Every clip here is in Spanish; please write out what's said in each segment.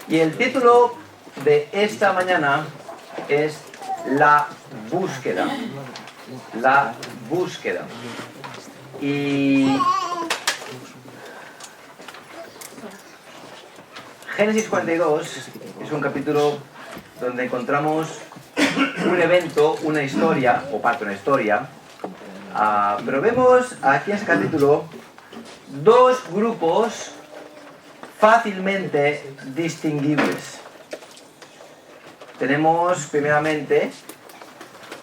Y el título de esta mañana es La búsqueda. La búsqueda. Y Génesis 42 es un capítulo donde encontramos un evento, una historia, o parte de una historia, pero vemos aquí en este capítulo dos grupos fácilmente distinguibles. Tenemos primeramente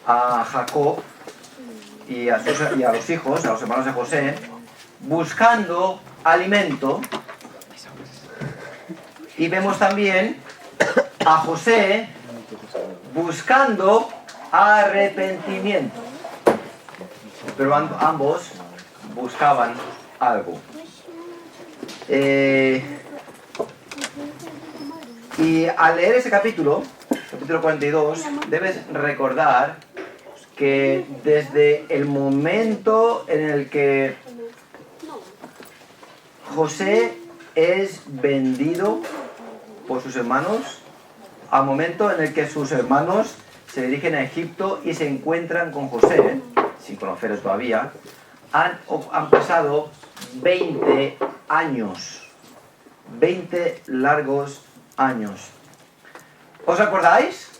a Jacob y a los hijos, a los hermanos de José, buscando alimento. Y vemos también a José buscando arrepentimiento. Pero ambos buscaban algo. Y al leer ese capítulo 42, debes recordar que desde el momento en el que José es vendido por sus hermanos, al momento en el que sus hermanos se dirigen a Egipto y se encuentran con José, sin conocerlo todavía, han pasado 20 años, 20 largos años. ¿Os acordáis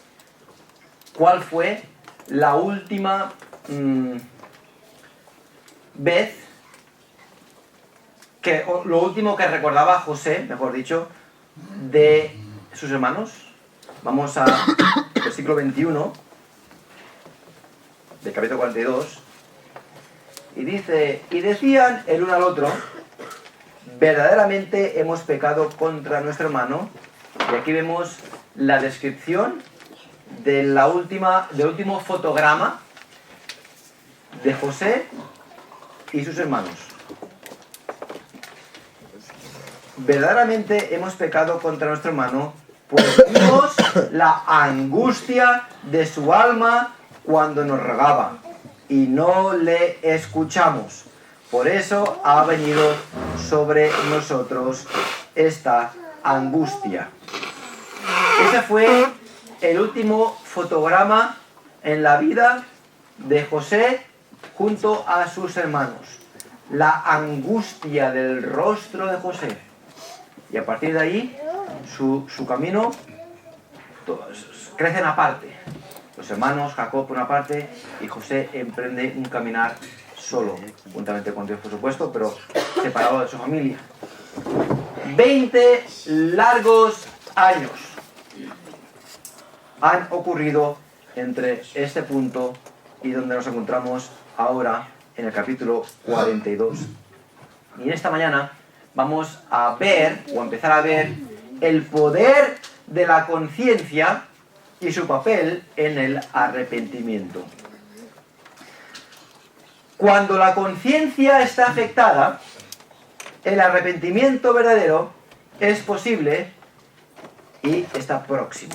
cuál fue la última vez lo último que recordaba José, mejor dicho, de sus hermanos? Vamos al versículo 21 del capítulo 42. Y dice: y decían el uno al otro, verdaderamente hemos pecado contra nuestro hermano. Y aquí vemos la descripción del último fotograma de José y sus hermanos. Verdaderamente hemos pecado contra nuestro hermano, pues vimos la angustia de su alma cuando nos rogaba, y no le escuchamos. Por eso ha venido sobre nosotros esta angustia. Ese fue el último fotograma en la vida de José junto a sus hermanos. La angustia del rostro de José. Y a partir de ahí, su camino crecen aparte. Los hermanos, Jacob por una parte, y José emprende un caminar solo, juntamente con Dios por supuesto, pero separado de su familia. 20 largos años han ocurrido entre este punto y donde nos encontramos ahora en el capítulo 42. Y en esta mañana vamos a ver, o a empezar a ver, el poder de la conciencia y su papel en el arrepentimiento. Cuando la conciencia está afectada, el arrepentimiento verdadero es posible y está próximo.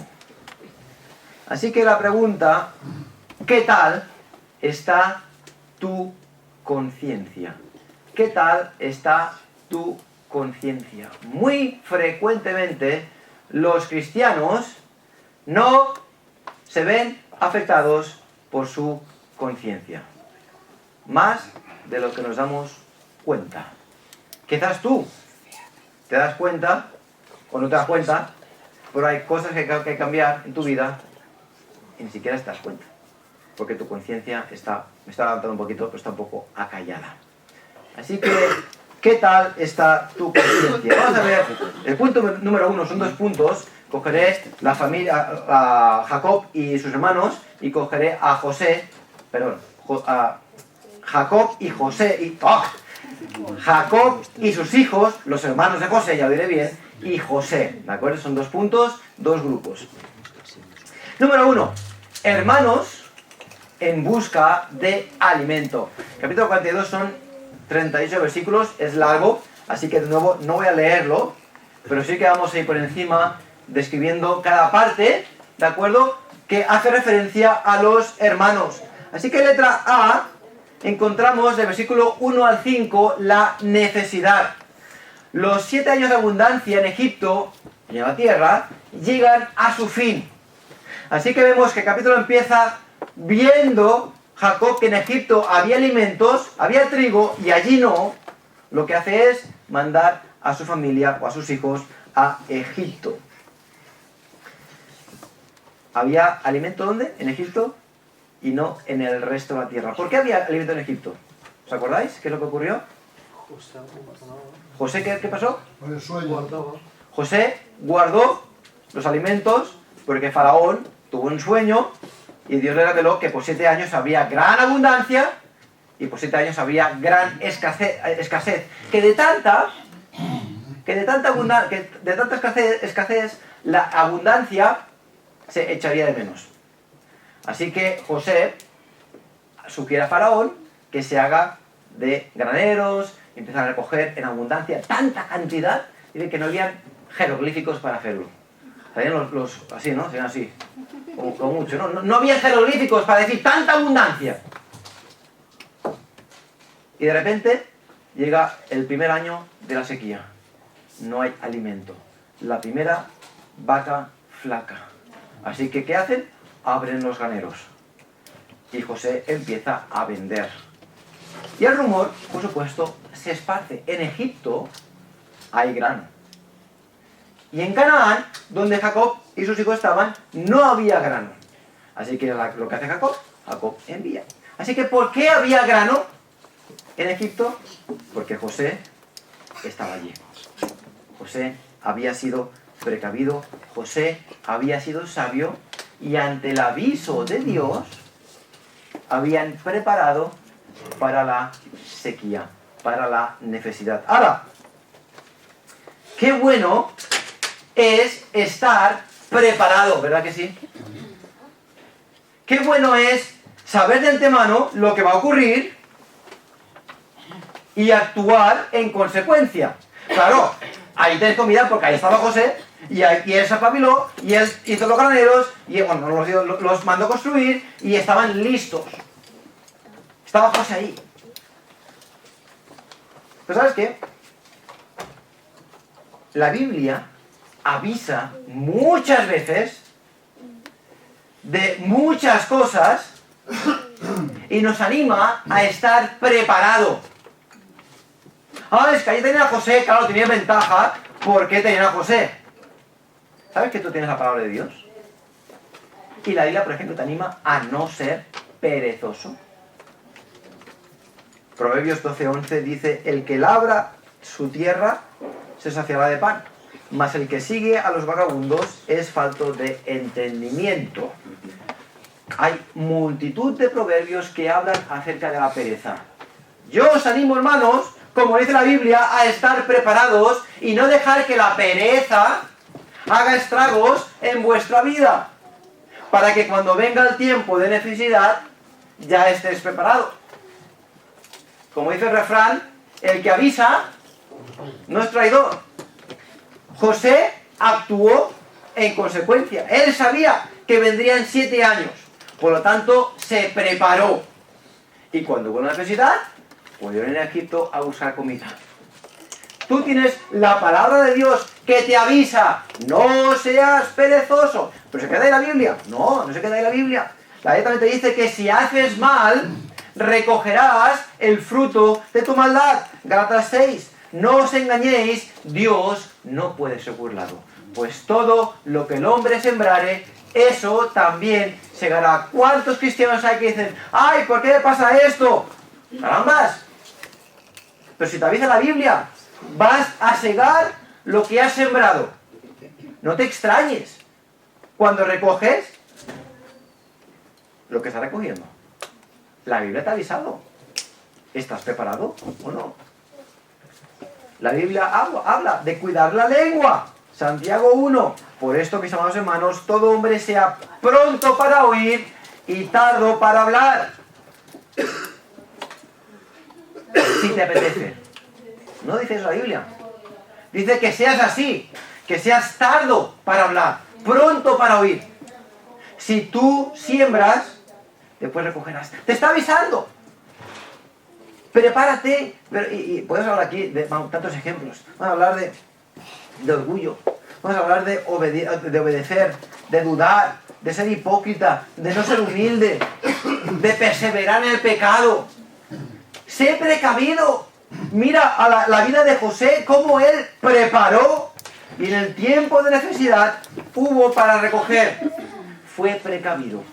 Así que la pregunta: ¿qué tal está tu conciencia? ¿Qué tal está tu conciencia? Muy frecuentemente los cristianos no se ven afectados por su conciencia, más de lo que nos damos cuenta. Quizás tú te das cuenta o no te das cuenta, pero hay cosas que hay que cambiar en tu vida y ni siquiera te das cuenta, porque tu conciencia me está levantando un poquito, pero está un poco acallada. Así que, ¿qué tal está tu conciencia? Vamos a ver, el punto número 1, son 2 puntos. Cogeré la familia, a Jacob y sus hermanos, y cogeré a Jacob y José, Jacob y sus hijos, los hermanos de José, ya lo diré bien, y José, ¿de acuerdo? Son 2 puntos, 2 grupos. Número 1, hermanos en busca de alimento. Capítulo 42 son 38 versículos, es largo, así que de nuevo no voy a leerlo, pero sí que vamos a ir por encima describiendo cada parte, ¿de acuerdo?, que hace referencia a los hermanos. Así que letra A, encontramos del versículo 1 al 5 la necesidad. Los 7 años de abundancia en Egipto en la tierra, llegan a su fin. Así que vemos que el capítulo empieza viendo Jacob que en Egipto había alimentos, había trigo y allí no. Lo que hace es mandar a su familia o a sus hijos a Egipto. ¿Había alimento dónde? En Egipto y no en el resto de la tierra. ¿Por qué había alimento en Egipto? ¿Os acordáis? ¿Qué es lo que ocurrió? José, ¿qué pasó? José guardó los alimentos porque Faraón tuvo un sueño y Dios le reveló que por 7 años había gran abundancia y por 7 años había gran escasez. Que de tanta escasez, la abundancia se echaría de menos. Así que José sugiere a Faraón que se haga de graneros, empiezan a recoger en abundancia tanta cantidad, y que no habían jeroglíficos para hacerlo. Salían los así, ¿no? Serían así, como mucho, ¿no? No había jeroglíficos para decir tanta abundancia. Y de repente llega el primer año de la sequía. No hay alimento. La primera vaca flaca. Así que, ¿qué hacen? Abren los graneros. Y José empieza a vender. Y el rumor, por supuesto, se esparce. En Egipto hay grano. Y en Canaán, donde Jacob y sus hijos estaban, no había grano. Así que lo que hace Jacob envía. Así que, ¿por qué había grano en Egipto? Porque José estaba allí. José había sido precavido, José había sido sabio, y ante el aviso de Dios habían preparado para la sequía, para la necesidad. Ahora, qué bueno es estar preparado, ¿verdad que sí? Qué bueno es saber de antemano lo que va a ocurrir y actuar en consecuencia. Claro, ahí tenéis comida porque ahí estaba José, y él se apabiló, y él hizo los graneros, y bueno, los mandó construir, y estaban listos. Estaba José ahí. Pero ¿sabes qué? La Biblia avisa muchas veces de muchas cosas y nos anima a estar preparado. Ah, es que ahí tenía a José, claro, tenía ventaja. ¿Por qué tenía a José? ¿Sabes que tú tienes la palabra de Dios? Y la Biblia, por ejemplo, te anima a no ser perezoso. Proverbios 12:11 dice: el que labra su tierra se saciará de pan, mas el que sigue a los vagabundos es falto de entendimiento. Hay multitud de proverbios que hablan acerca de la pereza. Yo os animo, hermanos, como dice la Biblia, a estar preparados y no dejar que la pereza haga estragos en vuestra vida, para que cuando venga el tiempo de necesidad ya estés preparado. Como dice el refrán, el que avisa no es traidor. José actuó en consecuencia. Él sabía que vendrían 7 años, por lo tanto se preparó. Y cuando hubo una necesidad, pudieron ir a Egipto a buscar comida. Tú tienes la palabra de Dios que te avisa: no seas perezoso. ¿Pero se queda ahí la Biblia? No, no se queda ahí la Biblia. La Biblia también te dice que si haces mal, recogerás el fruto de tu maldad. Gálatas 6. No os engañéis, Dios no puede ser burlado. Pues todo lo que el hombre sembrare, eso también segará. ¿Cuántos cristianos hay que dicen: ay, ¿por qué me pasa esto? ¡Carambas! Pero si te avisa la Biblia, vas a segar lo que has sembrado. No te extrañes cuando recoges lo que estás recogiendo. La Biblia te ha avisado. ¿Estás preparado o no? La Biblia habla de cuidar la lengua. Santiago 1. Por esto, mis amados hermanos, todo hombre sea pronto para oír y tardo para hablar. Si te apetece. No dice eso la Biblia. Dice que seas así, que seas tardo para hablar, pronto para oír. Si tú siembras, después recogerás. Te está avisando. Prepárate. Y podemos hablar aquí de tantos ejemplos. Vamos a hablar de orgullo. vamos a hablar de obedecer, de dudar, de ser hipócrita, de no ser humilde, de perseverar en el pecado. Sé precavido. Mira a la vida de José, cómo él preparó y en el tiempo de necesidad hubo para recoger. Fue precavido.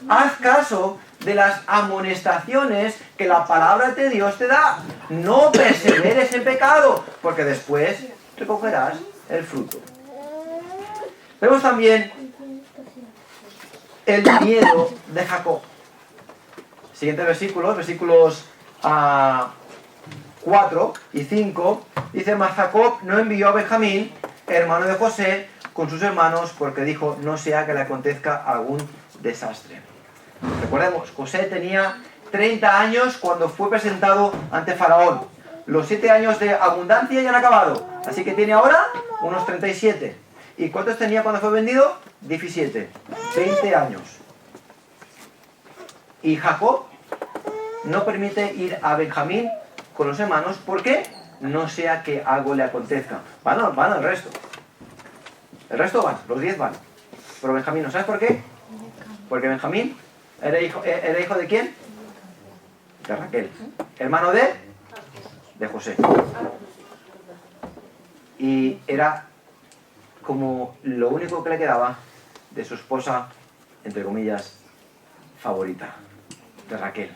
Haz caso de las amonestaciones que la palabra de Dios te da. No perseveres en pecado, porque después recogerás el fruto. Vemos también el miedo de Jacob. Siguientes versículos 4 y 5, dice: mas Jacob no envió a Benjamín, hermano de José, con sus hermanos, porque dijo: no sea que le acontezca algún desastre. Recordemos, José tenía 30 años cuando fue presentado ante Faraón. Los 7 años de abundancia ya han acabado, así que tiene ahora unos 37. ¿Y cuántos tenía cuando fue vendido? 17. 20 años. Y Jacob no permite ir a Benjamín con los hermanos, ¿por qué? No sea que algo le acontezca. Van el resto. El resto van, los 10 van. Pero Benjamín no. ¿Sabes por qué? Porque Benjamín era hijo de ¿quién? De Raquel. Hermano de José. Y era como lo único que le quedaba de su esposa, entre comillas, favorita, de Raquel.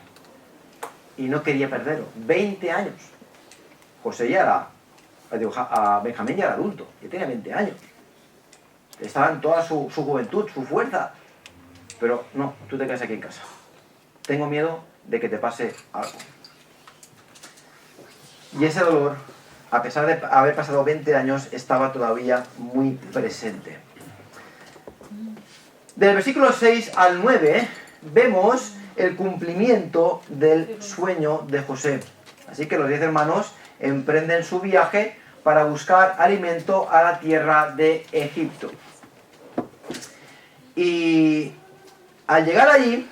Y no quería perderlo. 20 años. José ya era, Benjamín ya era adulto, ya tenía 20 años. Estaba en toda su juventud, su fuerza. Pero no, tú te quedas aquí en casa. Tengo miedo de que te pase algo. Y ese dolor, a pesar de haber pasado 20 años, estaba todavía muy presente. Del versículo 6 al 9, vemos el cumplimiento del sueño de José. Así que los 10 hermanos emprenden su viaje para buscar alimento a la tierra de Egipto. Y al llegar allí,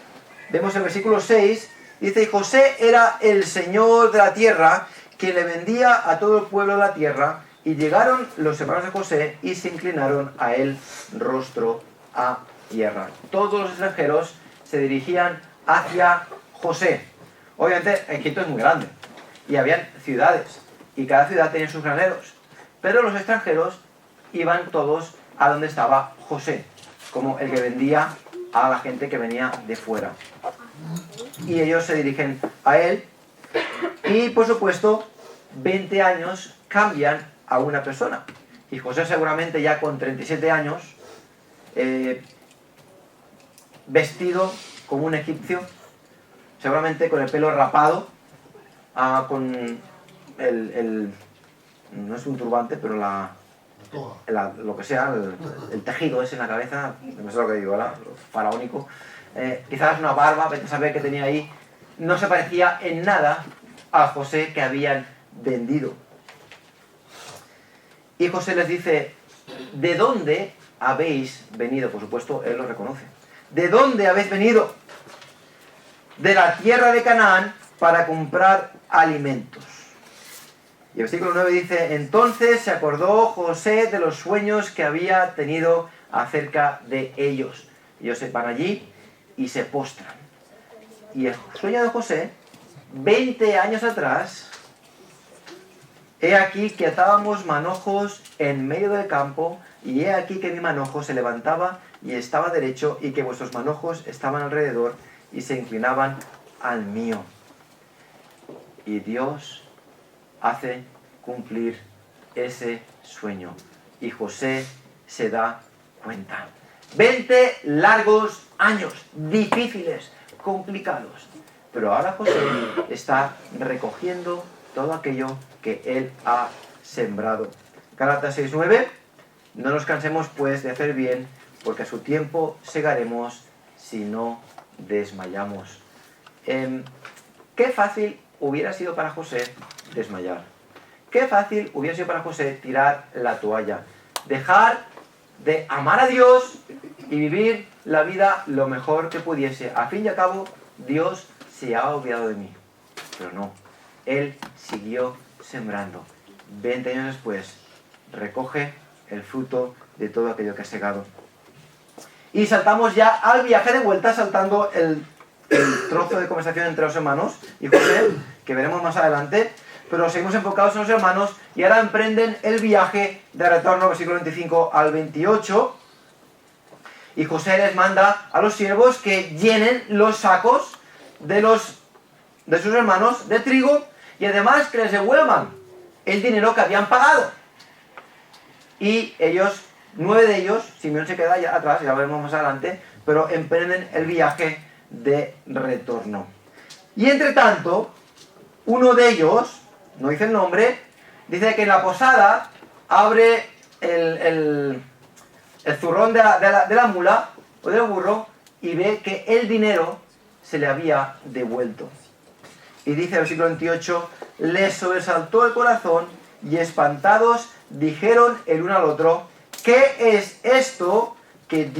vemos el versículo 6, dice: y José era el señor de la tierra, quien le vendía a todo el pueblo de la tierra. Y llegaron los hermanos de José y se inclinaron a él rostro a tierra. Todos los extranjeros se dirigían hacia José. Obviamente Egipto es muy grande y habían ciudades y cada ciudad tenía sus graneros, pero los extranjeros iban todos a donde estaba José, como el que vendía a la gente que venía de fuera, y ellos se dirigen a él. Y por supuesto 20 años cambian a una persona, y José seguramente ya con 37 años, vestido como un egipcio, seguramente con el pelo rapado, con no es un turbante, pero lo que sea, el tejido ese en la cabeza, no sé lo que digo, ¿verdad? Faraónico. Quizás una barba, vete a saber qué tenía ahí. No se parecía en nada a José que habían vendido. Y José les dice: ¿de dónde habéis venido? Por supuesto, él lo reconoce. ¿De dónde habéis venido? De la tierra de Canaán, para comprar alimentos. Y el versículo 9 dice: entonces se acordó José de los sueños que había tenido acerca de ellos. Ellos se van allí y se postran. Y el sueño de José, 20 años atrás: he aquí que atábamos manojos en medio del campo, y he aquí que mi manojo se levantaba y estaba derecho, y que vuestros manojos estaban alrededor y se inclinaban al mío. Y Dios hace cumplir ese sueño. Y José se da cuenta. 20 largos años, difíciles, complicados. Pero ahora José está recogiendo todo aquello que él ha sembrado. Gálatas 6:9: no nos cansemos pues de hacer bien, porque a su tiempo segaremos si no desmayamos. Qué fácil hubiera sido para José desmayar. Qué fácil hubiera sido para José tirar la toalla. Dejar de amar a Dios y vivir la vida lo mejor que pudiese. A fin y a cabo, Dios se ha olvidado de mí. Pero no. Él siguió sembrando. 20 años después, recoge el fruto de todo aquello que ha segado. Y saltamos ya al viaje de vuelta, saltando el trozo de conversación entre los hermanos y José, que veremos más adelante, pero seguimos enfocados en los hermanos y ahora emprenden el viaje de retorno, versículo 25 al 28, y José les manda a los siervos que llenen los sacos de sus hermanos de trigo y además que les devuelvan el dinero que habían pagado. Y ellos, 9 de ellos, Simeón se queda ya atrás, ya lo veremos más adelante, pero emprenden el viaje de retorno. Y entre tanto, uno de ellos, no dice el nombre, dice que en la posada abre el zurrón de la mula o del burro y ve que el dinero se le había devuelto. Y dice el versículo 28, les sobresaltó el corazón y espantados dijeron el uno al otro, ¿qué es esto que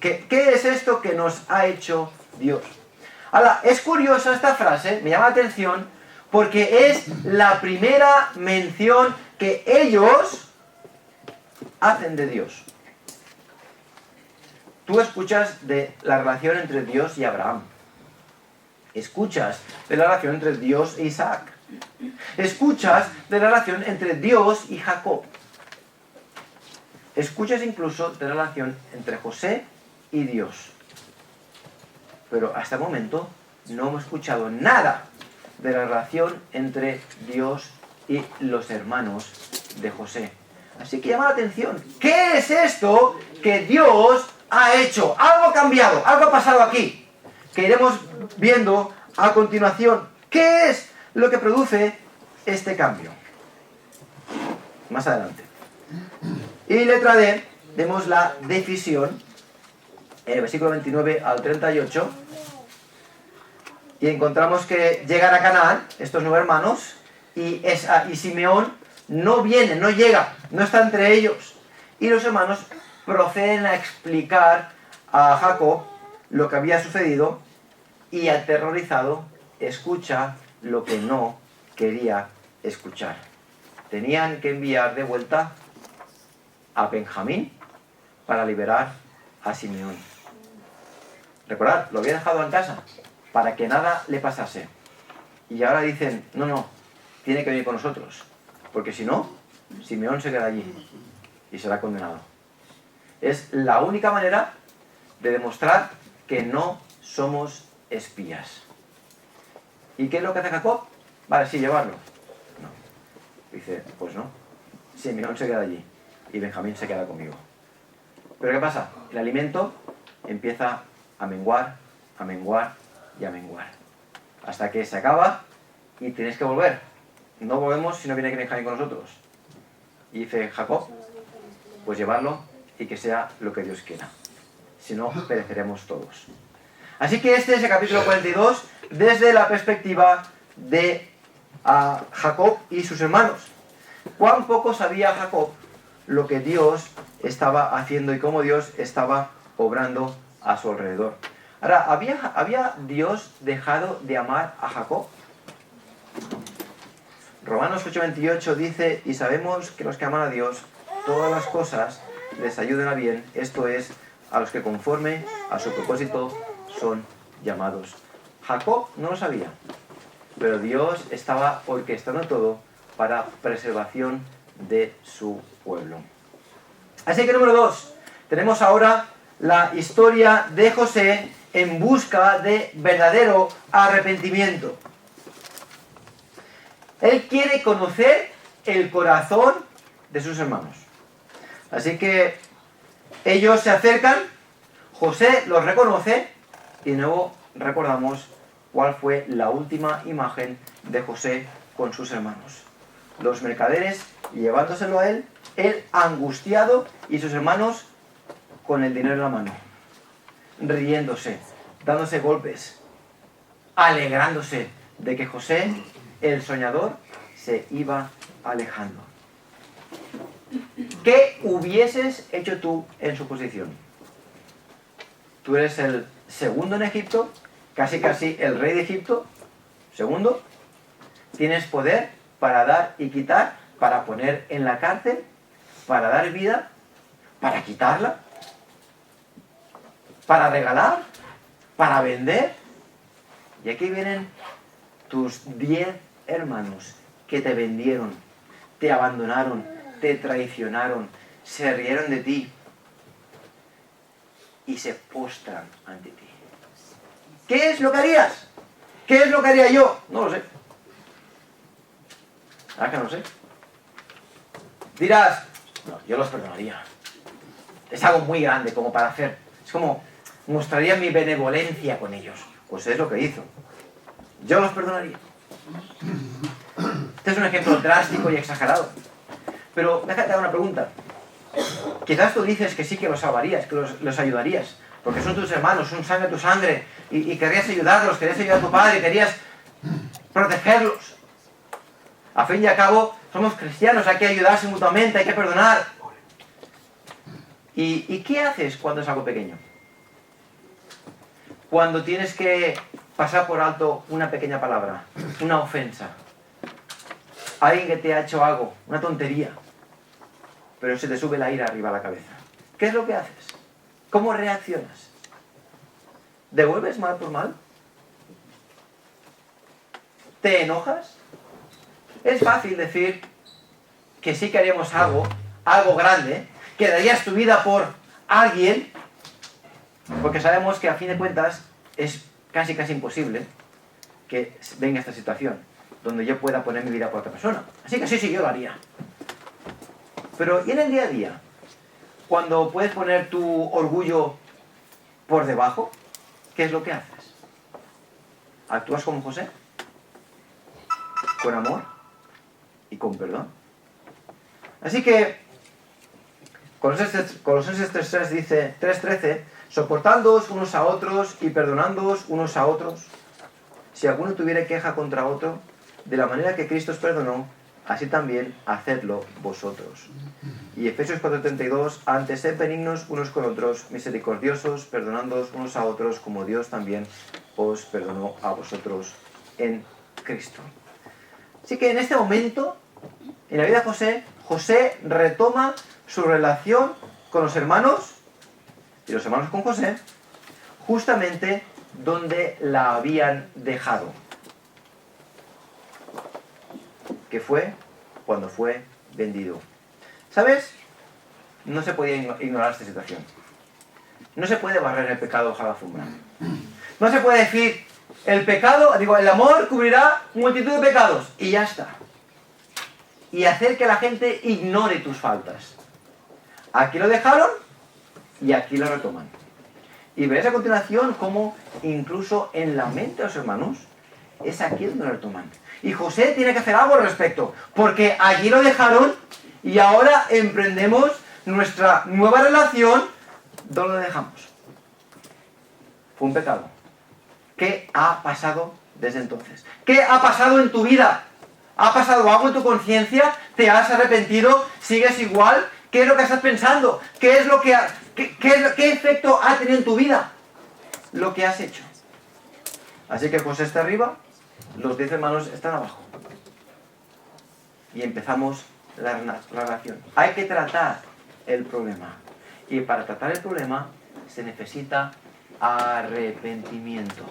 qué es esto que nos ha hecho Dios? Ahora, es curiosa esta frase, me llama la atención, porque es la primera mención que ellos hacen de Dios. Tú escuchas de la relación entre Dios y Abraham. Escuchas de la relación entre Dios e Isaac. Escuchas de la relación entre Dios y Jacob. Escuchas incluso de la relación entre José y Dios. Pero hasta el momento no hemos escuchado nada de la relación entre Dios y los hermanos de José. Así que llama la atención. ¿Qué es esto que Dios ha hecho? Algo ha cambiado, algo ha pasado aquí, que iremos viendo a continuación. ¿Qué es lo que produce este cambio? Más adelante. Y letra D, vemos la decisión, en el versículo 29 al 38, y encontramos que llegan a Canaán, estos 9 hermanos, y Simeón no viene, no llega, no está entre ellos. Y los hermanos proceden a explicar a Jacob lo que había sucedido, y aterrorizado, escucha lo que no quería escuchar. Tenían que enviar de vuelta a Benjamín para liberar a Simeón. Recordad, lo había dejado en casa para que nada le pasase. Y ahora dicen, no, tiene que venir con nosotros, porque si no, Simeón se queda allí y será condenado. Es la única manera de demostrar que no somos espías. ¿Y qué es lo que hace Jacob? Vale, sí, llevarlo. No. Dice, pues no. Simeón se queda allí y Benjamín se queda conmigo. Pero ¿qué pasa? El alimento empieza a menguar, a menguar y a menguar. Hasta que se acaba y tienes que volver. No volvemos si no viene Benjamín con nosotros. Y dice Jacob, pues llevarlo y que sea lo que Dios quiera. Si no, pereceremos todos. Así que este es el capítulo 42 desde la perspectiva de Jacob y sus hermanos. Cuán poco sabía Jacob lo que Dios estaba haciendo y cómo Dios estaba obrando a su alrededor. Ahora, ¿había Dios dejado de amar a Jacob? Romanos 8:28 dice, y sabemos que los que aman a Dios, todas las cosas les ayudan a bien, esto es, a los que conforme a su propósito son llamados. Jacob no lo sabía, pero Dios estaba orquestando todo para preservación de su pueblo. Así que número 2, tenemos ahora la historia de José en busca de verdadero arrepentimiento. Él quiere conocer el corazón de sus hermanos. Así que ellos se acercan, José los reconoce y de nuevo recordamos cuál fue la última imagen de José con sus hermanos. Los mercaderes llevándoselo a él angustiado y sus hermanos con el dinero en la mano, riéndose, dándose golpes, alegrándose de que José, el soñador, se iba alejando. ¿Qué hubieses hecho tú en su posición? Tú eres el segundo en Egipto, casi el rey de Egipto, segundo, tienes poder para dar y quitar, para poner en la cárcel, para dar vida, para quitarla, para regalar, para vender. Y aquí vienen tus 10 hermanos que te vendieron, te abandonaron, te traicionaron, se rieron de ti y se postran ante ti. ¿Qué es lo que harías? ¿Qué es lo que haría yo? No lo sé. ¿Ah, que no lo sé? Dirás, no, yo los perdonaría. Es algo muy grande como para hacer. Es como mostraría mi benevolencia con ellos. Pues es lo que hizo. Yo los perdonaría. Este es un ejemplo drástico y exagerado. Pero déjate dar una pregunta. Quizás tú dices que sí que los salvarías, que los ayudarías, porque son tus hermanos, son sangre de tu sangre, y querías ayudarlos, querías ayudar a tu padre, querías protegerlos. A fin y a cabo, somos cristianos, hay que ayudarse mutuamente, hay que perdonar. ¿Y qué haces cuando es algo pequeño? Cuando tienes que pasar por alto una pequeña palabra, una ofensa. Alguien que te ha hecho algo, una tontería, pero se te sube la ira arriba a la cabeza. ¿Qué es lo que haces? ¿Cómo reaccionas? ¿Devuelves mal por mal? ¿Te enojas? Es fácil decir que sí que haríamos algo grande, que darías tu vida por alguien, porque sabemos que a fin de cuentas es casi imposible que venga esta situación donde yo pueda poner mi vida por otra persona. Así que sí, yo lo haría. Pero ¿y en el día a día? Cuando puedes poner tu orgullo por debajo, ¿qué es lo que haces? ¿Actúas como José? ¿Con amor? ¿Y con perdón? Así que Colosenses 3.3 dice, 3.13, soportándoos unos a otros y perdonándoos unos a otros. Si alguno tuviera queja contra otro, de la manera que Cristo os perdonó, así también hacedlo vosotros. Y Efesios 4.32, antes sed benignos unos con otros, misericordiosos, perdonándoos unos a otros, como Dios también os perdonó a vosotros en Cristo. Así que en este momento, en la vida de José retoma su relación con los hermanos, y los hermanos con José, justamente donde la habían dejado. Que fue cuando fue vendido. ¿Sabes? No se podía ignorar esta situación. No se puede barrer el pecado bajo la alfombra. No se puede decir, el amor cubrirá multitud de pecados, y ya está. Y hacer que la gente ignore tus faltas. Aquí lo dejaron y aquí lo retoman. Y veréis a continuación cómo incluso en la mente de los hermanos es aquí donde lo retoman. Y José tiene que hacer algo al respecto, porque allí lo dejaron y ahora emprendemos nuestra nueva relación donde lo dejamos. Fue un pecado. ¿Qué ha pasado desde entonces? ¿Qué ha pasado en tu vida? ¿Ha pasado algo en tu conciencia? ¿Te has arrepentido? ¿Sigues igual? ¿Qué es lo que estás pensando? ¿Qué efecto ha tenido en tu vida lo que has hecho? Así que José está arriba, los 10 hermanos están abajo. Y empezamos la relación. Hay que tratar el problema. Y para tratar el problema se necesita arrepentimiento.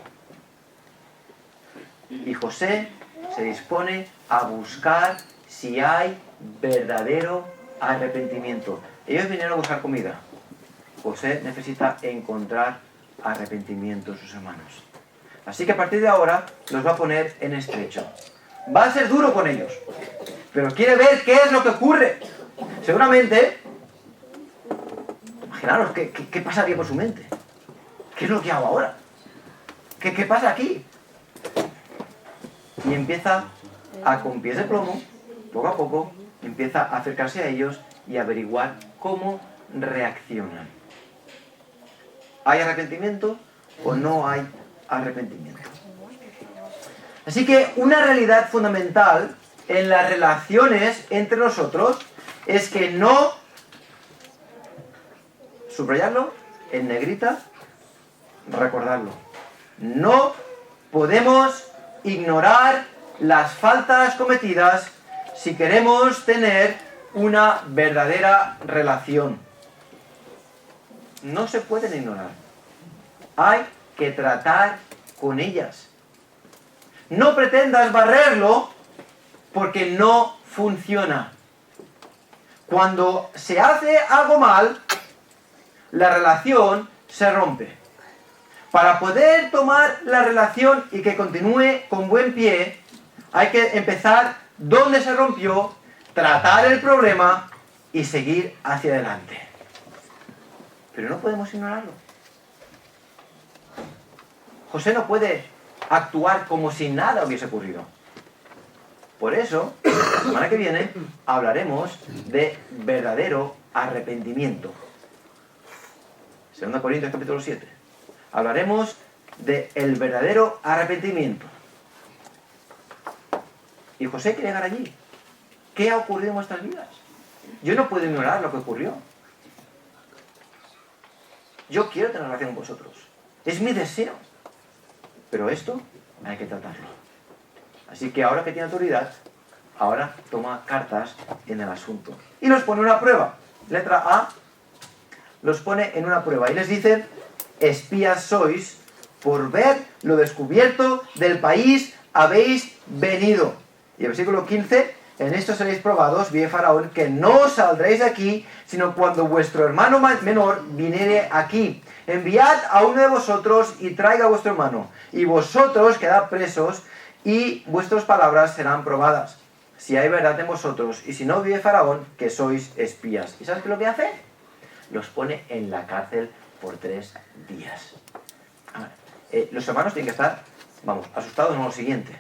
Y José se dispone a buscar si hay verdadero arrepentimiento. Ellos vinieron a buscar comida. José necesita encontrar arrepentimiento en sus hermanos. Así que a partir de ahora los va a poner en estrecho. Va a ser duro con ellos, pero quiere ver qué es lo que ocurre. Seguramente, imaginaros qué pasaría por su mente. ¿Qué es lo que hago ahora? ¿Qué pasa aquí? Y empieza con pies de plomo, poco a poco, empieza a acercarse a ellos y averiguar cómo reaccionan. ¿Hay arrepentimiento o no hay arrepentimiento? Así que una realidad fundamental en las relaciones entre nosotros es que no, subrayarlo en negrita, recordarlo, no podemos ignorar las faltas cometidas si queremos tener una verdadera relación. No se pueden ignorar. Hay que tratar con ellas. No pretendas barrerlo porque no funciona. Cuando se hace algo mal, la relación se rompe. Para poder tomar la relación y que continúe con buen pie, hay que empezar donde se rompió, tratar el problema y seguir hacia adelante. Pero no podemos ignorarlo. José no puede actuar como si nada hubiese ocurrido. Por eso, la semana que viene hablaremos de verdadero arrepentimiento. 2 Corintios capítulo 7. Hablaremos de el verdadero arrepentimiento. Y José quiere llegar allí. ¿Qué ha ocurrido en vuestras vidas? Yo no puedo ignorar lo que ocurrió. Yo quiero tener relación con vosotros. Es mi deseo. Pero esto hay que tratarlo. Así que ahora que tiene autoridad, ahora toma cartas en el asunto. Y los pone una prueba. Letra A. Los pone en una prueba. Y les dice: espías sois, por ver lo descubierto del país habéis venido. Y el versículo 15: en esto seréis probados, bien Faraón, que no saldréis de aquí, sino cuando vuestro hermano menor viniere aquí. Enviad a uno de vosotros y traiga a vuestro hermano, y vosotros quedad presos, y vuestras palabras serán probadas, si hay verdad en vosotros, y si no vive Faraón, que sois espías. ¿Y sabes qué es lo que hace? Los pone en la cárcel por 3 días. Los hermanos tienen que estar, asustados en lo siguiente.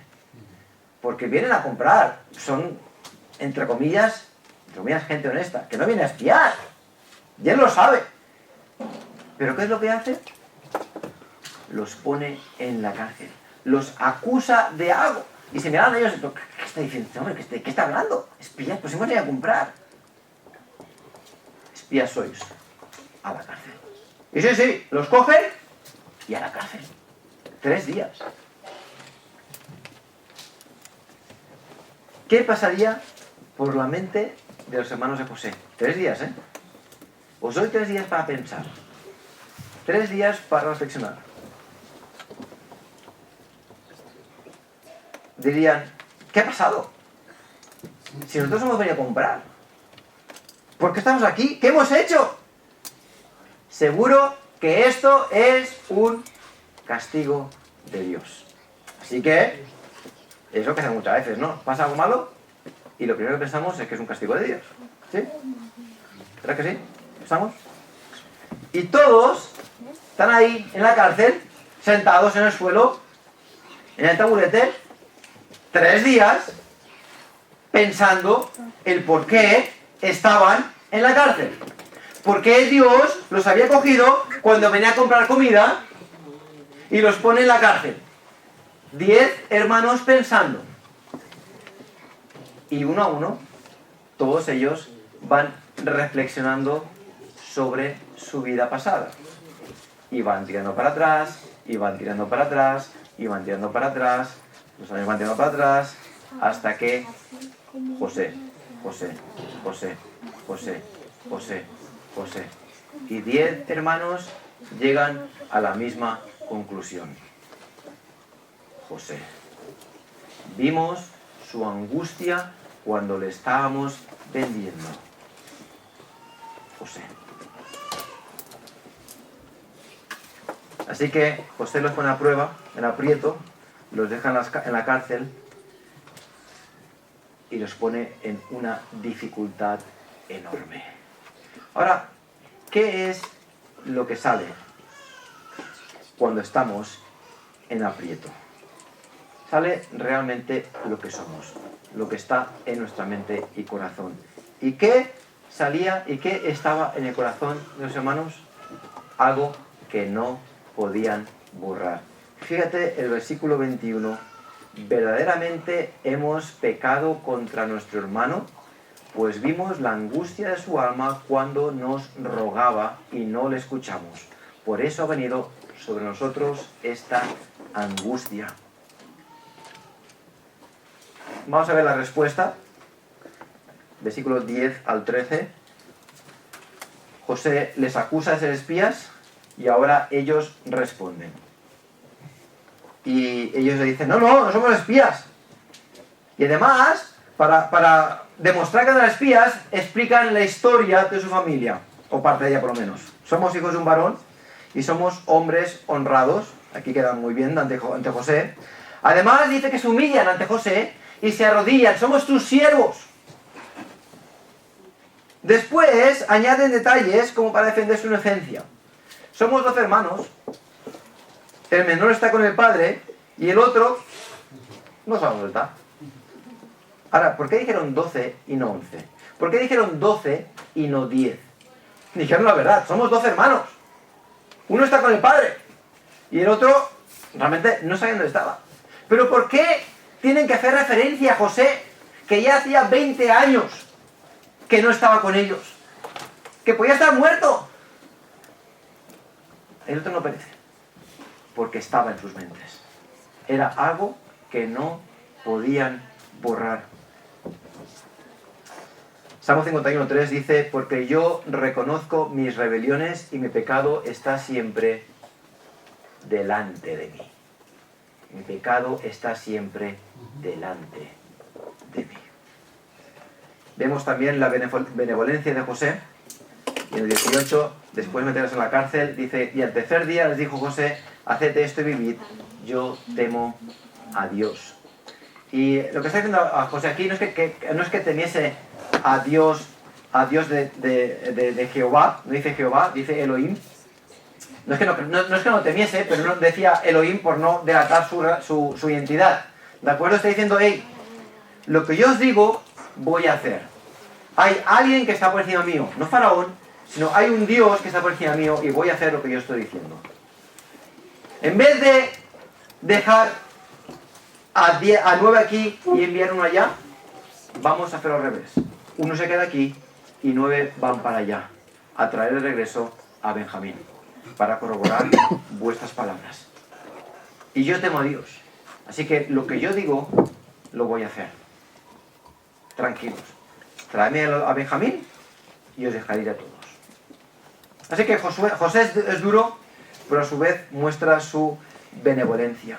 Porque vienen a comprar, son, entre comillas, gente honesta, que no viene a espiar. Y él lo sabe. ¿Pero qué es lo que hace? Los pone en la cárcel. Los acusa de algo. Y se miran a ellos, ¿qué está diciendo este hombre? ¿Qué está hablando? Espías, pues hemos ido a comprar. Espías sois. A la cárcel. Y sí, los cogen y a la cárcel. 3 días. ¿Qué pasaría por la mente de los hermanos de José? 3 días, ¿eh? Os doy 3 días para pensar. 3 días para reflexionar. Dirían: ¿qué ha pasado? Si nosotros hemos venido a comprar. ¿Por qué estamos aquí? ¿Qué hemos hecho? Seguro que esto es un castigo de Dios. Así que es lo que hacemos muchas veces, ¿no? Pasa algo malo y lo primero que pensamos es que es un castigo de Dios. ¿Sí? ¿Verdad que sí? ¿Estamos? Y todos están ahí en la cárcel, sentados en el suelo, en el taburete, 3 días, pensando el por qué estaban en la cárcel. ¿Por qué Dios los había cogido cuando venía a comprar comida y los pone en la cárcel? 10 hermanos pensando. Y uno a uno, todos ellos van reflexionando sobre su vida pasada. Y van tirando para atrás, y van tirando para atrás, y van tirando para atrás, los años van tirando para atrás, hasta que José. Y 10 hermanos llegan a la misma conclusión. José. Vimos su angustia cuando le estábamos vendiendo. José. Así que José los pone a prueba, en aprieto, los deja en la cárcel y los pone en una dificultad enorme. Ahora, ¿qué es lo que sale cuando estamos en aprieto? Sale realmente lo que somos, lo que está en nuestra mente y corazón. ¿Y qué salía y qué estaba en el corazón de los hermanos? Algo que no podían borrar. Fíjate el versículo 21. Verdaderamente hemos pecado contra nuestro hermano, pues vimos la angustia de su alma cuando nos rogaba y no le escuchamos. Por eso ha venido sobre nosotros esta angustia. Vamos a ver la respuesta. versículos 10 al 13, José les acusa de ser espías y ahora ellos responden. Y ellos le dicen, no somos espías. Y además, para demostrar que no eran espías, explican la historia de su familia, o parte de ella por lo menos. Somos hijos de un varón y somos hombres honrados. Aquí quedan muy bien ante José. Además dice que se humillan ante José y se arrodillan. Somos tus siervos. Después añaden detalles como para defender su inocencia. Somos 12 hermanos. El menor está con el padre y el otro no sabemos dónde está. Ahora, ¿por qué dijeron 12 y no 11? ¿Por qué dijeron 12 y no 10? Dijeron la verdad, somos 12 hermanos. Uno está con el padre y el otro realmente no saben dónde estaba. Pero ¿por qué tienen que hacer referencia a José, que ya hacía 20 años que no estaba con ellos? Que podía estar muerto. El otro no perece, porque estaba en sus mentes. Era algo que no podían borrar. Salmo 51:3 dice, porque yo reconozco mis rebeliones y mi pecado está siempre delante de mí. Mi pecado está siempre delante de mí. Vemos también la benevolencia de José. Y en el 18, después de meterlos en la cárcel, dice, y al tercer día les dijo José, haced esto y vivid, yo temo a Dios. Y lo que está diciendo a José aquí no es que temiese a Dios de Jehová, no dice Jehová, dice Elohim. No es que no temiese, pero no decía Elohim por no delatar su identidad. ¿De acuerdo? Está diciendo, hey, lo que yo os digo, voy a hacer. Hay alguien que está por encima mío, no Faraón, sino hay un Dios que está por encima mío y voy a hacer lo que yo estoy diciendo. En vez de dejar a 9 aquí y enviar uno allá, vamos a hacerlo al revés. Uno se queda aquí y 9 van para allá, a traer de regreso a Benjamín, para corroborar vuestras palabras. Y yo temo a Dios, así que lo que yo digo, lo voy a hacer. Tranquilos, traedme a Benjamín y os dejaré ir a todos. Así que José es duro, pero a su vez muestra su benevolencia.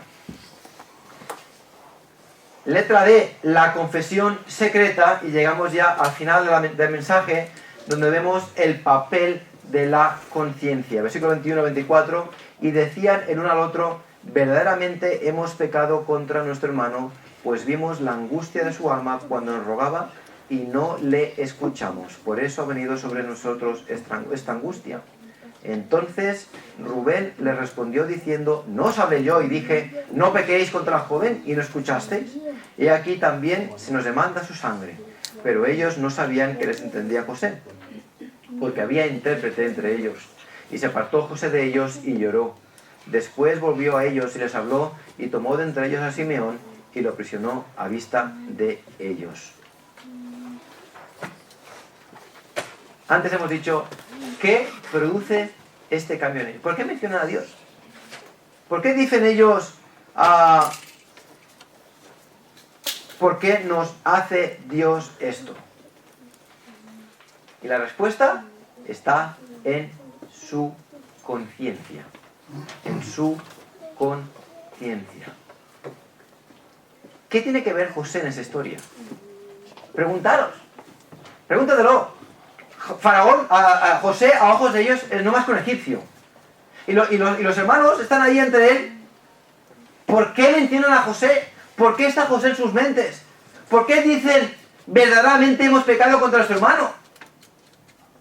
Letra D, la confesión secreta, y llegamos ya al final del mensaje, donde vemos el papel de la conciencia. Versículo 21-24, y decían el uno al otro, verdaderamente hemos pecado contra nuestro hermano, pues vimos la angustia de su alma cuando nos rogaba y no le escuchamos. Por eso ha venido sobre nosotros esta angustia. Entonces Rubén le respondió diciendo, ¿no os hablé yo y dije, no pequéis contra el joven y no escuchasteis? Y aquí también se nos demanda su sangre. Pero ellos no sabían que les entendía José, porque había intérprete entre ellos. Y se apartó José de ellos y lloró. Después volvió a ellos y les habló y tomó de entre ellos a Simeón y lo aprisionó a vista de ellos. Antes hemos dicho, ¿qué produce este cambio en ellos? ¿Por qué mencionan a Dios? ¿Por qué dicen ellos, ¿por qué nos hace Dios esto? Y la respuesta está en su conciencia. En su conciencia. ¿Qué tiene que ver José en esa historia? Pregúntatelo. Faraón, José, a ojos de ellos, es no más que un egipcio. Y los hermanos están ahí entre él. ¿Por qué mencionan a José? ¿Por qué está José en sus mentes? ¿Por qué dicen, verdaderamente hemos pecado contra nuestro hermano?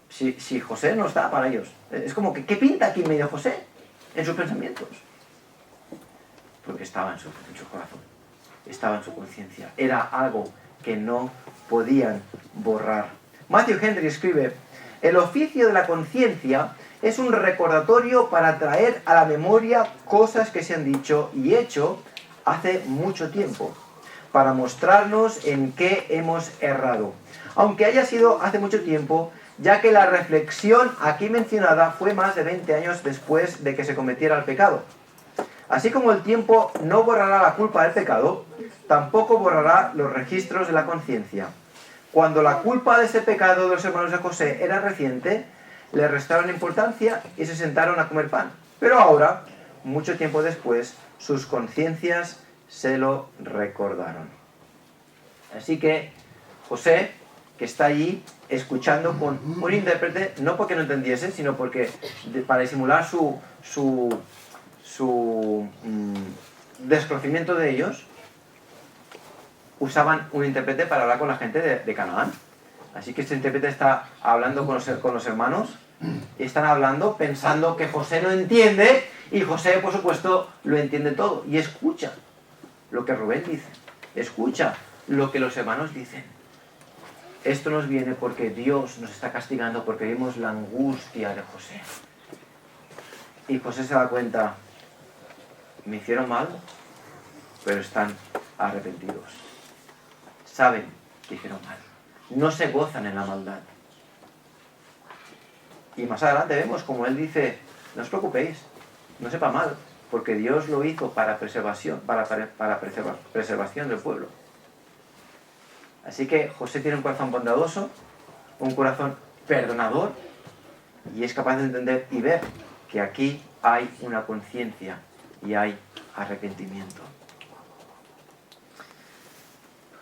Si José no está para ellos. Es como que, ¿qué pinta aquí en medio José? En sus pensamientos. Porque estaba en su corazón. Estaba en su conciencia. Era algo que no podían borrar. Matthew Henry escribe, el oficio de la conciencia es un recordatorio para traer a la memoria cosas que se han dicho y hecho hace mucho tiempo, para mostrarnos en qué hemos errado, aunque haya sido hace mucho tiempo, ya que la reflexión aquí mencionada fue más de 20 años después de que se cometiera el pecado. Así como el tiempo no borrará la culpa del pecado, tampoco borrará los registros de la conciencia. cuando la culpa de ese pecado de los hermanos de José era reciente, le restaron importancia y se sentaron a comer pan. Pero ahora, mucho tiempo después, sus conciencias se lo recordaron. Así que José, que está allí escuchando con un intérprete, no porque no entendiese, sino porque para disimular su desconocimiento de ellos, usaban un intérprete para hablar con la gente de Canaán. Así que este intérprete está hablando con los hermanos, y están hablando pensando que José no entiende, y José, por supuesto, lo entiende todo, y escucha lo que Rubén dice, escucha lo que los hermanos dicen. Esto nos viene porque Dios nos está castigando porque vimos la angustia de José. Y José se da cuenta, me hicieron mal, pero están arrepentidos. Saben que hicieron mal. No se gozan en la maldad. Y más adelante vemos como él dice, no os preocupéis, no sepa mal, porque Dios lo hizo para preservación, preservación del pueblo. Así que José tiene un corazón bondadoso, un corazón perdonador, y es capaz de entender y ver que aquí hay una conciencia y hay arrepentimiento.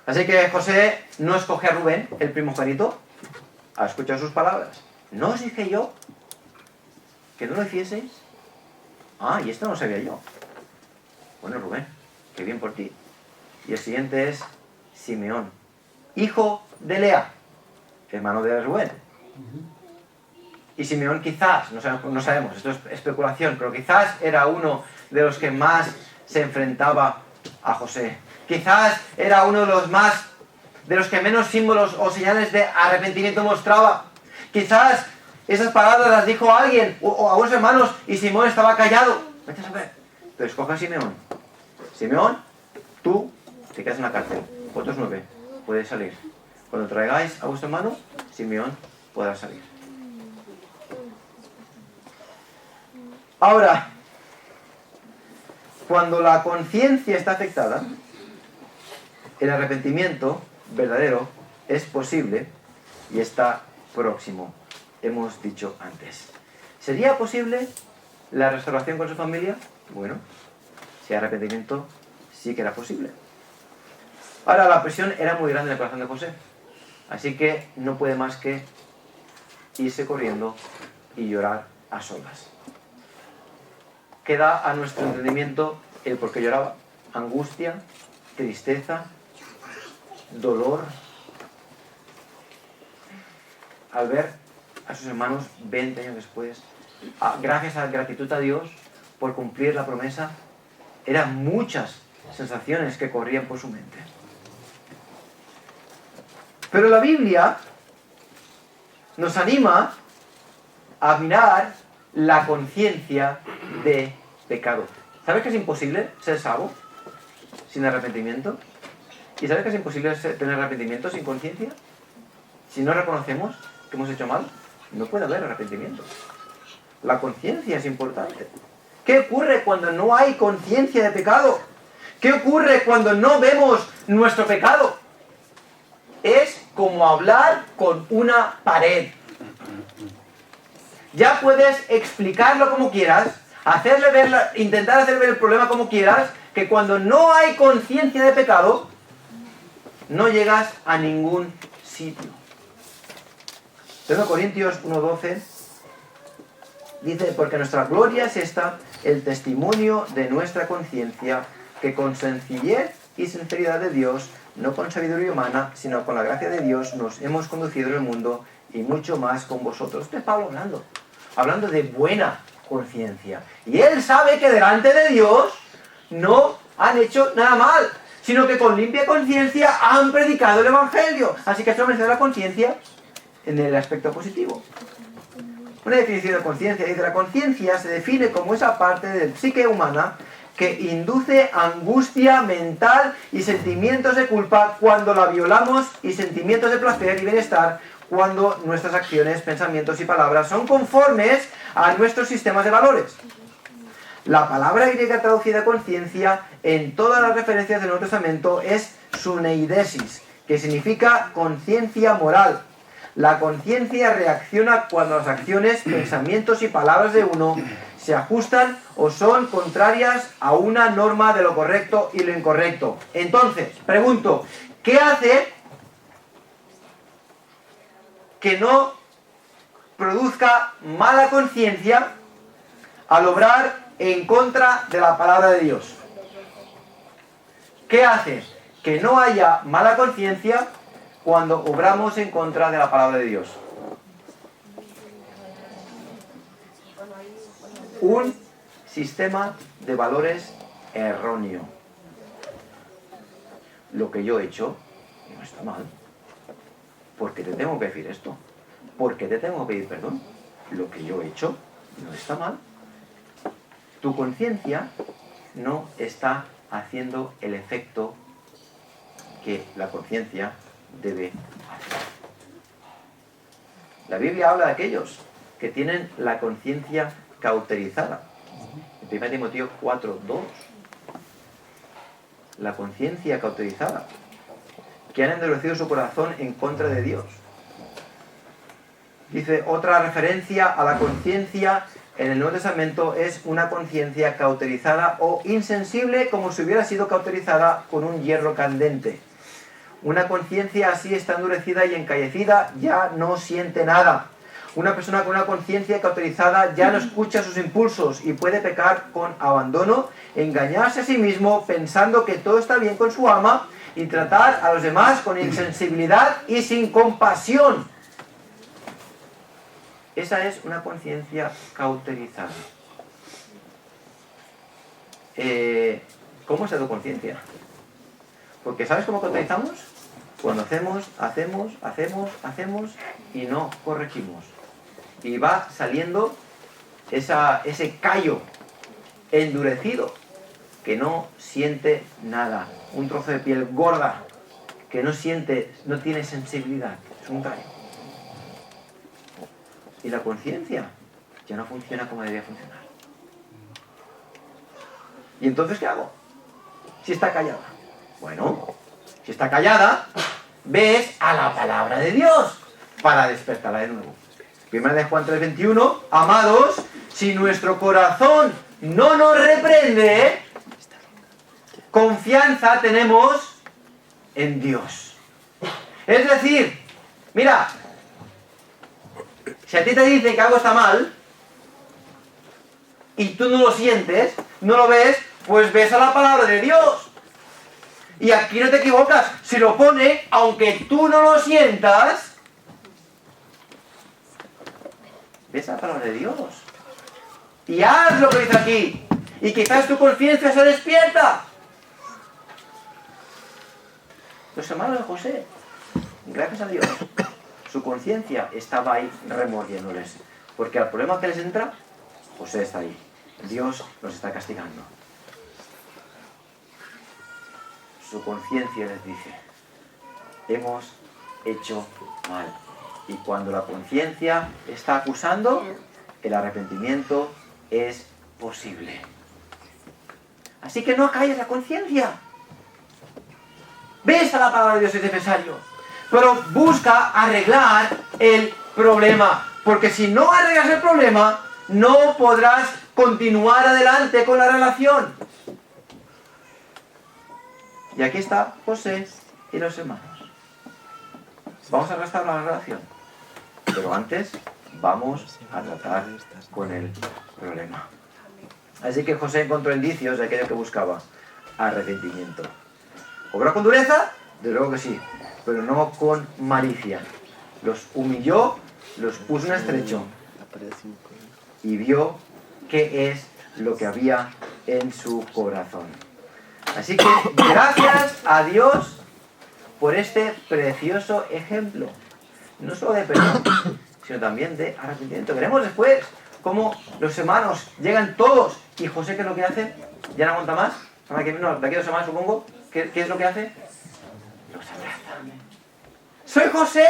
Así que José no escoge a Rubén, el primogénito, a escuchar sus palabras. ¿No os dije yo que no lo hicieseis? Ah, y esto no lo sabía yo. Bueno, Rubén, qué bien por ti. Y el siguiente es Simeón, hijo de Lea, hermano de Rubén. Y Simeón quizás, no sabemos, esto es especulación, pero quizás era uno de los que más se enfrentaba a José. Quizás era uno de los que menos símbolos o señales de arrepentimiento mostraba. Quizás esas palabras las dijo alguien o a unos hermanos y Simeón estaba callado. Vete a saber. Pero escoge a Simeón. Simeón, tú te quedas en la cárcel. Otros 9 puedes salir. Cuando traigáis a vuestro hermano, Simeón podrá salir. Ahora, cuando la conciencia está afectada, el arrepentimiento verdadero es posible y está próximo, hemos dicho antes. ¿Sería posible la restauración con su familia? Bueno, si hay arrepentimiento, sí que era posible. Ahora, la presión era muy grande en el corazón de José, así que no puede más que irse corriendo y llorar a solas. Queda a nuestro entendimiento el por qué lloraba: angustia, tristeza, dolor, al ver a sus hermanos 20 años después, gracias a la gratitud a Dios por cumplir la promesa. Eran muchas sensaciones que corrían por su mente. Pero la Biblia nos anima a mirar la conciencia de pecado. ¿Sabes que es imposible ser salvo sin arrepentimiento? ¿Y sabes que es imposible tener arrepentimiento sin conciencia? Si no reconocemos que hemos hecho mal, no puede haber arrepentimiento. La conciencia es importante. ¿Qué ocurre cuando no hay conciencia de pecado? ¿Qué ocurre cuando no vemos nuestro pecado? Es como hablar con una pared. Ya puedes explicarlo como quieras, intentar hacer ver el problema como quieras, que cuando no hay conciencia de pecado, no llegas a ningún sitio. 2 Corintios 1:12 dice: porque nuestra gloria es esta, el testimonio de nuestra conciencia, que con sencillez y sinceridad de Dios, no con sabiduría humana, sino con la gracia de Dios, nos hemos conducido en el mundo, y mucho más con vosotros. Esto es Pablo hablando de buena conciencia. Y él sabe que delante de Dios no han hecho nada mal, sino que con limpia conciencia han predicado el Evangelio. Así que esto merece la conciencia en el aspecto positivo. Una definición de conciencia dice: la conciencia se define como esa parte del psique humana que induce angustia mental y sentimientos de culpa cuando la violamos, y sentimientos de placer y bienestar cuando nuestras acciones, pensamientos y palabras son conformes a nuestros sistemas de valores. La palabra griega traducida conciencia en todas las referencias del Nuevo Testamento es suneidesis, que significa conciencia moral. La conciencia reacciona cuando las acciones, pensamientos y palabras de uno se ajustan o son contrarias a una norma de lo correcto y lo incorrecto. Entonces, pregunto, ¿qué hace que no produzca mala conciencia al obrar en contra de la palabra de Dios? ¿Qué hace que no haya mala conciencia cuando obramos en contra de la palabra de Dios? Un sistema de valores erróneo. Lo que yo he hecho no está mal. ¿Por qué te tengo que decir esto? ¿Por qué te tengo que pedir perdón? Lo que yo he hecho no está mal. Tu conciencia no está haciendo el efecto que la conciencia debe hacer. La Biblia habla de aquellos que tienen la conciencia cauterizada. En 1 Timoteo 4:2. La conciencia cauterizada. Que han endurecido su corazón en contra de Dios. Dice, otra referencia a la conciencia en el Nuevo Testamento es una conciencia cauterizada o insensible como si hubiera sido cauterizada con un hierro candente. Una conciencia así está endurecida y encallecida, ya no siente nada. Una persona con una conciencia cauterizada ya no escucha sus impulsos y puede pecar con abandono, engañarse a sí mismo pensando que todo está bien con su alma y tratar a los demás con insensibilidad y sin compasión. Esa es una conciencia cauterizada. ¿Cómo está tu conciencia? Porque ¿sabes cómo cauterizamos? Cuando hacemos y no corregimos. Y va saliendo ese callo endurecido que no siente nada. Un trozo de piel gorda que no siente, no tiene sensibilidad. Es un callo. Y la conciencia ya no funciona como debería funcionar. ¿Y entonces qué hago? Si está callada. Bueno, si está callada, ves a la palabra de Dios para despertarla de nuevo. Primera de Juan 3:21, amados, si nuestro corazón no nos reprende, confianza tenemos en Dios. Es decir, mira, si a ti te dicen que algo está mal y tú no lo sientes, no lo ves, pues ves a la palabra de Dios. Y aquí no te equivocas. Si lo pone, aunque tú no lo sientas, ves la palabra de Dios. Y haz lo que dice aquí. Y quizás tu conciencia se despierta. Los hermanos de José, gracias a Dios, su conciencia estaba ahí remordiéndoles. Porque al problema que les entra, José está ahí. Dios los está castigando. Su conciencia les dice, hemos hecho mal. Y cuando la conciencia está acusando, el arrepentimiento es posible. Así que no acalles la conciencia. Ves a la palabra de Dios si es necesario. Pero busca arreglar el problema. Porque si no arreglas el problema, no podrás continuar adelante con la relación. Y aquí está José y los hermanos. Vamos a restaurar la relación. Pero antes vamos a tratar con el problema. Así que José encontró indicios de aquello que buscaba. Arrepentimiento. ¿Obró con dureza? De luego que sí. Pero no con malicia. Los humilló, los puso en estrecho. Y vio qué es lo que había en su corazón. Así que gracias a Dios por este precioso ejemplo. No solo de perdón, sino también de arrepentimiento. Veremos después cómo los hermanos llegan todos. ¿Y José qué es lo que hace? ¿Ya no aguanta más? No, de aquí a 2 semanas supongo. ¿Qué es lo que hace? Los abraza. ¡Soy José!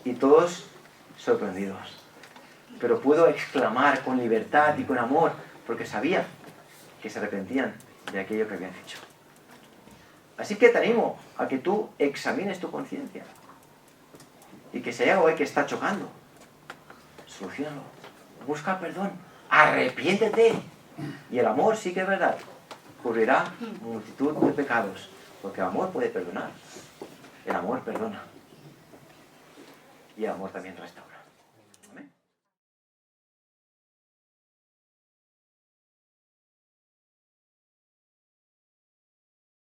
Y todos sorprendidos. Pero pudo exclamar con libertad y con amor, porque sabía que se arrepentían de aquello que habían hecho. Así que te animo a que tú examines tu conciencia. Y que si hay algo ahí que está chocando, solucionalo. Busca perdón. Arrepiéntete. Y el amor, sí que es verdad, cubrirá multitud de pecados. Porque el amor puede perdonar. El amor perdona. Y el amor también restaura.